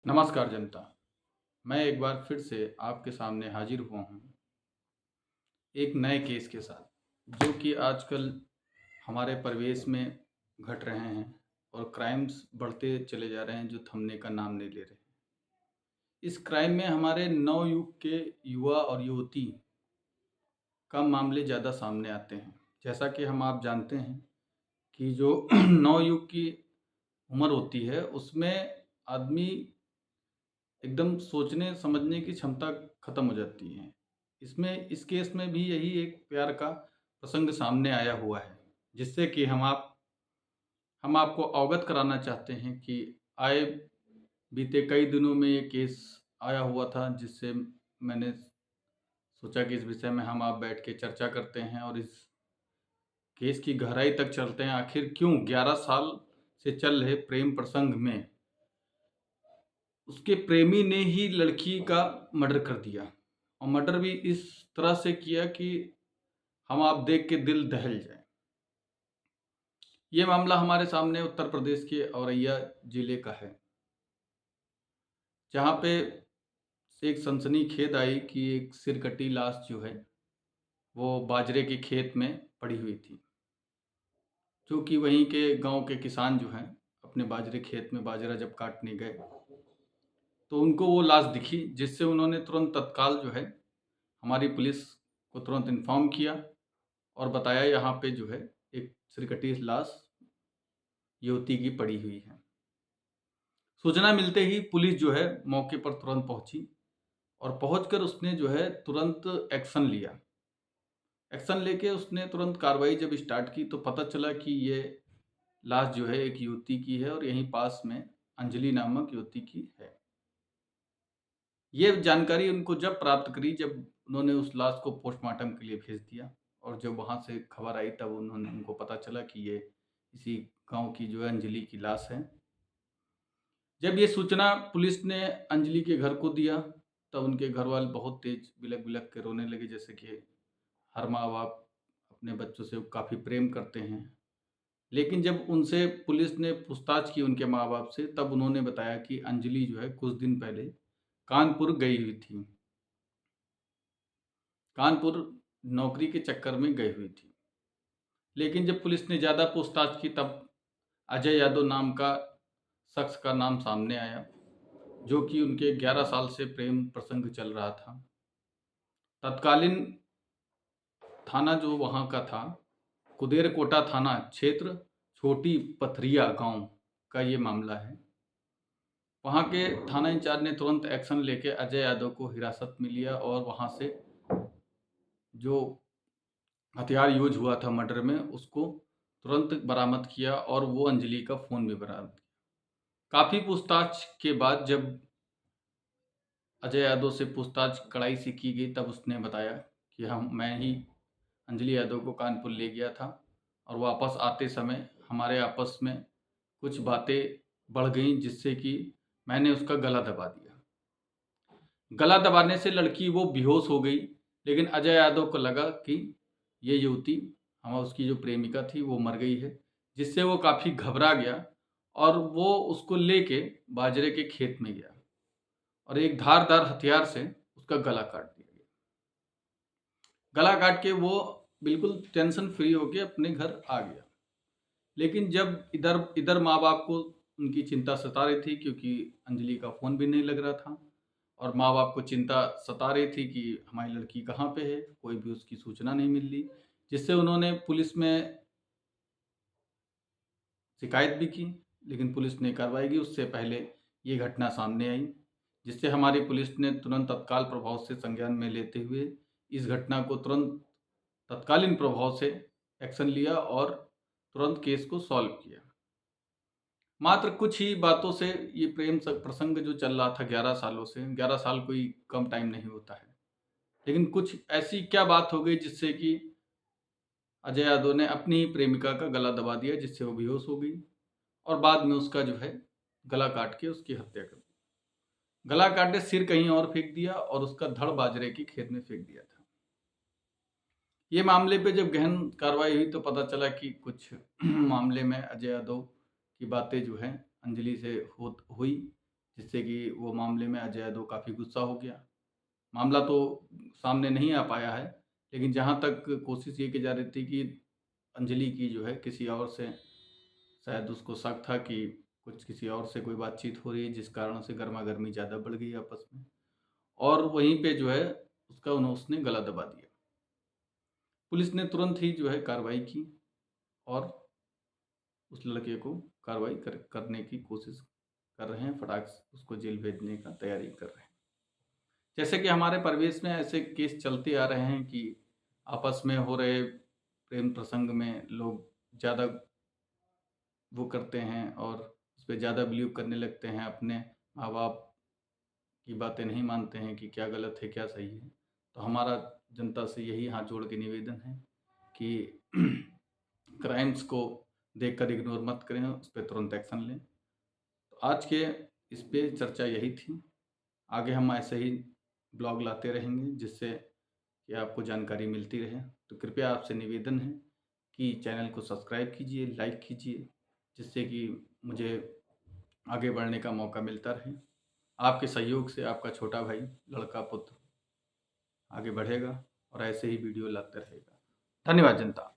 नमस्कार जनता। मैं एक बार फिर से आपके सामने हाजिर हुआ हूँ एक नए केस के साथ, जो कि आजकल हमारे परिवेश में घट रहे हैं और क्राइम्स बढ़ते चले जा रहे हैं, जो थमने का नाम नहीं ले रहे। इस क्राइम में हमारे नवयुग के युवा और युवती का मामले ज़्यादा सामने आते हैं। जैसा कि आप जानते हैं कि जो नवयुग की उम्र होती है, उसमें आदमी एकदम सोचने समझने की क्षमता खत्म हो जाती है। इस केस में भी यही एक प्यार का प्रसंग सामने आया हुआ है, जिससे कि हम आपको अवगत कराना चाहते हैं कि आए बीते कई दिनों में ये केस आया हुआ था, जिससे मैंने सोचा कि इस विषय में हम आप बैठ के चर्चा करते हैं और इस केस की गहराई तक चलते हैं। आखिर क्यों 11 साल से चल रहे प्रेम प्रसंग में उसके प्रेमी ने ही लड़की का मर्डर कर दिया, और मर्डर भी इस तरह से किया कि हम आप देख के दिल दहल जाए। ये मामला हमारे सामने उत्तर प्रदेश के औरैया जिले का है, जहाँ पे एक सनसनीखेज आई कि एक सिरकटी लाश जो है वो बाजरे के खेत में पड़ी हुई थी, जो कि वहीं के गांव के किसान जो हैं अपने बाजरे खेत में बाजरा जब काटने गए तो उनको वो लाश दिखी, जिससे उन्होंने तुरंत तत्काल जो है हमारी पुलिस को तुरंत इन्फॉर्म किया और बताया यहाँ पे जो है एक सिरकटी लाश युवती की पड़ी हुई है। सूचना मिलते ही पुलिस जो है मौके पर तुरंत पहुंची और पहुंचकर उसने जो है तुरंत एक्शन लिया। एक्शन लेके उसने तुरंत कार्रवाई जब स्टार्ट की तो पता चला कि ये लाश जो है एक युवती की है और यहीं पास में अंजलि नामक युवती की है। ये जानकारी उनको जब प्राप्त करी, जब उन्होंने उस लाश को पोस्टमार्टम के लिए भेज दिया, और जब वहाँ से खबर आई तब उनको पता चला कि ये इसी गांव की जो है अंजलि की लाश है। जब ये सूचना पुलिस ने अंजलि के घर को दिया, तब उनके घर वाले बहुत तेज बिलक बिलक के रोने लगे, जैसे कि हर माँ बाप अपने बच्चों से काफ़ी प्रेम करते हैं। लेकिन जब उनसे पुलिस ने पूछताछ की उनके माँ बाप से, तब उन्होंने बताया कि अंजलि जो है कुछ दिन पहले कानपुर गई हुई थी। कानपुर नौकरी के चक्कर में गई हुई थी। लेकिन जब पुलिस ने ज़्यादा पूछताछ की, तब अजय यादव नाम का शख्स का नाम सामने आया, जो कि उनके 11 साल से प्रेम प्रसंग चल रहा था। तत्कालीन थाना जो वहाँ का था, कुदेरकोटा थाना क्षेत्र, छोटी पथरिया गांव का ये मामला है। वहाँ के थाना इंचार्ज ने तुरंत एक्शन लेके अजय यादव को हिरासत में लिया और वहाँ से जो हथियार यूज हुआ था मर्डर में, उसको तुरंत बरामद किया और वो अंजलि का फ़ोन भी बरामद किया। काफ़ी पूछताछ के बाद जब अजय यादव से पूछताछ कड़ाई से की गई, तब उसने बताया कि मैं ही अंजलि यादव को कानपुर ले गया था और वापस आते समय हमारे आपस में कुछ बातें बढ़ गईं, जिससे कि मैंने उसका गला दबा दिया। गला दबाने से लड़की वो बेहोश हो गई, लेकिन अजय यादव को लगा कि ये युवती उसकी जो प्रेमिका थी वो मर गई है, जिससे वो काफ़ी घबरा गया और वो उसको लेके बाजरे के खेत में गया और एक धारदार हथियार से उसका गला काट दिया गया। गला काट के वो बिल्कुल टेंशन फ्री होके अपने घर आ गया। लेकिन जब इधर इधर माँ बाप को उनकी चिंता सता रही थी, क्योंकि अंजलि का फ़ोन भी नहीं लग रहा था और माँ बाप को चिंता सता रही थी कि हमारी लड़की कहाँ पे है, कोई भी उसकी सूचना नहीं मिल रही, जिससे उन्होंने पुलिस में शिकायत भी की। लेकिन पुलिस ने कार्रवाई की उससे पहले ये घटना सामने आई, जिससे हमारी पुलिस ने तुरंत तत्काल प्रभाव से संज्ञान में लेते हुए इस घटना को तुरंत तत्कालीन प्रभाव से एक्शन लिया और तुरंत केस को सॉल्व किया। मात्र कुछ ही बातों से ये प्रेम प्रसंग जो चल रहा था 11 सालों से, 11 साल कोई कम टाइम नहीं होता है, लेकिन कुछ ऐसी क्या बात हो गई जिससे कि अजय यादव ने अपनी ही प्रेमिका का गला दबा दिया, जिससे वो बेहोश हो गई और बाद में उसका जो है गला काट के उसकी हत्या कर दी। गला काट के सिर कहीं और फेंक दिया और उसका धड़ बाजरे की खेत में फेंक दिया था। ये मामले पे जब गहन कार्रवाई हुई तो पता चला कि कुछ मामले में अजय यादव की बातें जो हैं अंजलि से हुई, जिससे कि वो मामले में अजय यादव काफ़ी गुस्सा हो गया। मामला तो सामने नहीं आ पाया है, लेकिन जहाँ तक कोशिश ये की जा रही थी कि अंजलि की जो है किसी और से शायद उसको शक था कि कुछ किसी और से कोई बातचीत हो रही है, जिस कारण से गर्मा-गर्मी ज़्यादा बढ़ गई आपस में और वहीं पे जो है उसने गला दबा दिया। पुलिस ने तुरंत ही जो है कार्रवाई की और उस लड़के को कार्रवाई करने की कोशिश कर रहे हैं, फटाक से उसको जेल भेजने का तैयारी कर रहे हैं। जैसे कि हमारे परिवेश में ऐसे केस चलते आ रहे हैं कि आपस में हो रहे प्रेम प्रसंग में लोग ज़्यादा वो करते हैं और उस पे ज़्यादा बिलीव करने लगते हैं, अपने माँ-बाप की बातें नहीं मानते हैं कि क्या गलत है, क्या सही है। तो हमारा जनता से यही हाथ जोड़ के निवेदन है कि क्राइम्स को देखकर इग्नोर मत करें, उस पे तुरंत एक्शन लें। तो आज के इस पे चर्चा यही थी। आगे हम ऐसे ही ब्लॉग लाते रहेंगे जिससे कि आपको जानकारी मिलती रहे। तो कृपया आपसे निवेदन है कि चैनल को सब्सक्राइब कीजिए, लाइक कीजिए, जिससे कि मुझे आगे बढ़ने का मौका मिलता रहे। आपके सहयोग से आपका छोटा भाई, लड़का पुत्र आगे बढ़ेगा और ऐसे ही वीडियो लाता रहेगा। धन्यवाद जनता।